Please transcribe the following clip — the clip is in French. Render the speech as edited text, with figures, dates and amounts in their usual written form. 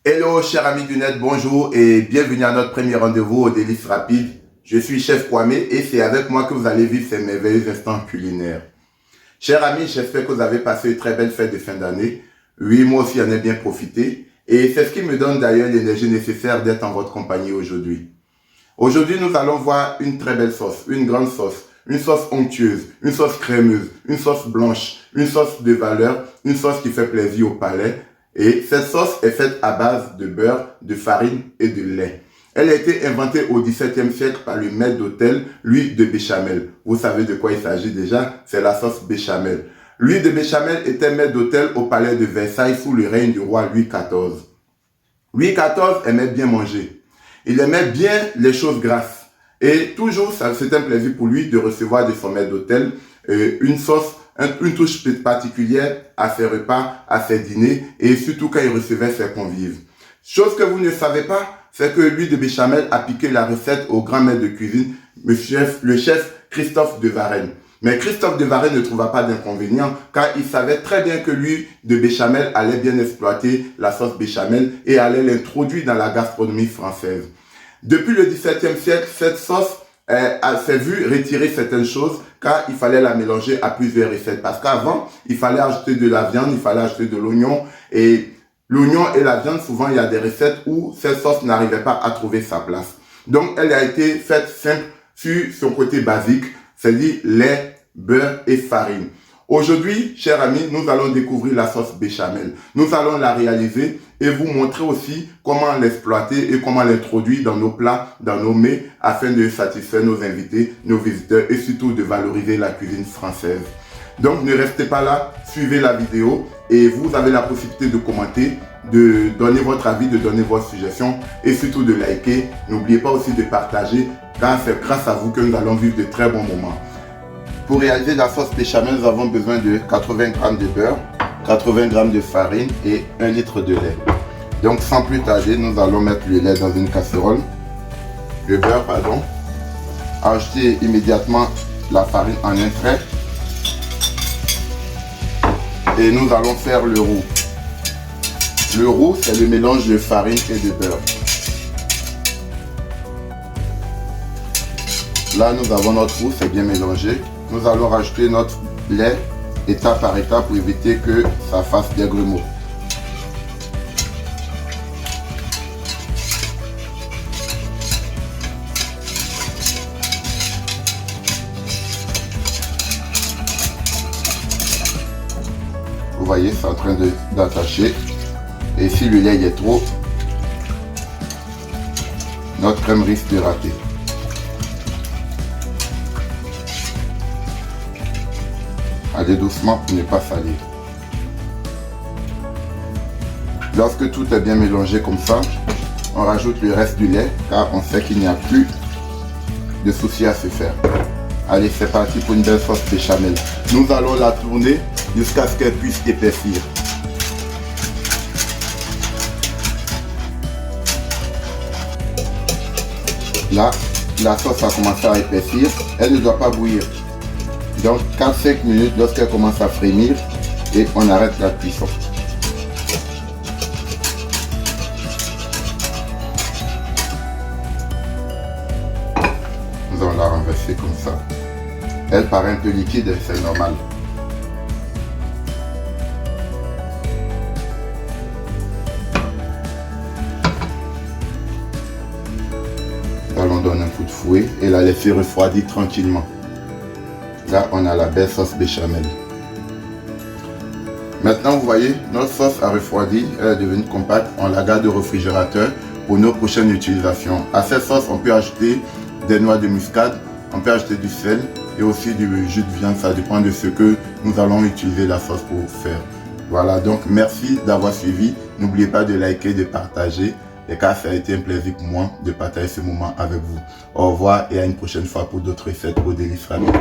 Hello chers amis du net, bonjour et bienvenue à notre premier rendez-vous au Délices Rapides. Je suis Chef Kwame et c'est avec moi que vous allez vivre ces merveilleux instants culinaires. Chers amis, j'espère que vous avez passé une très belle fête de fin d'année. Oui, moi aussi j'en ai bien profité et c'est ce qui me donne d'ailleurs l'énergie nécessaire d'être en votre compagnie aujourd'hui. Aujourd'hui, nous allons voir une très belle sauce, une grande sauce, une sauce onctueuse, une sauce crémeuse, une sauce blanche, une sauce de valeur, une sauce qui fait plaisir au palais. Et cette sauce est faite à base de beurre, de farine et de lait. Elle a été inventée au XVIIe siècle par le maître d'hôtel, l'huile de béchamel. Vous savez de quoi il s'agit déjà? C'est la sauce béchamel. L'huile de béchamel était maître d'hôtel au palais de Versailles sous le règne du roi Louis XIV. Louis XIV aimait bien manger. Il aimait bien les choses grasses. Et toujours, c'était un plaisir pour lui de recevoir de son maître d'hôtel une sauce, une touche particulière à ses repas, à ses dîners et surtout quand il recevait ses convives. Chose que vous ne savez pas, c'est que l'huile de béchamel a piqué la recette au grand maître de cuisine, le chef Christophe de Varenne. Mais Christophe de Varenne ne trouva pas d'inconvénient car il savait très bien que l'huile de béchamel allait bien exploiter la sauce béchamel et allait l'introduire dans la gastronomie française. Depuis le XVIIe siècle, cette sauce s'est vue retirer certaines choses car il fallait la mélanger à plusieurs recettes. Parce qu'avant, il fallait ajouter de la viande, il fallait ajouter de l'oignon. Et l'oignon et la viande, souvent, il y a des recettes où cette sauce n'arrivait pas à trouver sa place. Donc, elle a été faite simple sur son côté basique, c'est-à-dire lait, beurre et farine. Aujourd'hui, chers amis, nous allons découvrir la sauce béchamel. Nous allons la réaliser et vous montrer aussi comment l'exploiter et comment l'introduire dans nos plats, dans nos mets, afin de satisfaire nos invités, nos visiteurs et surtout de valoriser la cuisine française. Donc, ne restez pas là, suivez la vidéo et vous avez la possibilité de commenter, de donner votre avis, de donner vos suggestions et surtout de liker. N'oubliez pas aussi de partager car c'est grâce à vous que nous allons vivre de très bons moments. Pour réaliser la sauce béchamel, nous avons besoin de 80 g de beurre, 80 g de farine et 1 litre de lait. Donc sans plus tarder, nous allons mettre le lait dans une casserole, le beurre pardon, ajouter immédiatement la farine en un trait et nous allons faire le roux. Le roux, c'est le mélange de farine et de beurre. Là, nous avons notre roux, c'est bien mélangé. Nous allons rajouter notre lait étape par étape pour éviter que ça fasse des grumeaux. Vous voyez, c'est en train d'attacher. Et si le lait est trop, notre crème risque de rater. Allez doucement pour ne pas salir. Lorsque tout est bien mélangé comme ça, on rajoute le reste du lait car on sait qu'il n'y a plus de soucis à se faire. Allez, c'est parti pour une belle sauce béchamel. Nous allons la tourner jusqu'à ce qu'elle puisse épaissir. Là, la sauce a commencé à épaissir. Elle ne doit pas bouillir. Donc 4-5 minutes lorsqu'elle commence à frémir et on arrête la cuisson. Nous allons la renverser comme ça. Elle paraît un peu liquide, c'est normal. Nous allons donner un coup de fouet et la laisser refroidir tranquillement. Là, on a la belle sauce béchamel. Maintenant, vous voyez, notre sauce a refroidi, elle est devenue compacte. On la garde au réfrigérateur pour nos prochaines utilisations. À cette sauce, on peut ajouter des noix de muscade, on peut ajouter du sel et aussi du jus de viande. Ça dépend de ce que nous allons utiliser la sauce pour faire. Voilà, donc merci d'avoir suivi. N'oubliez pas de liker, de partager. Et car ça a été un plaisir pour moi de partager ce moment avec vous. Au revoir et à une prochaine fois pour d'autres recettes au Délices Rapides.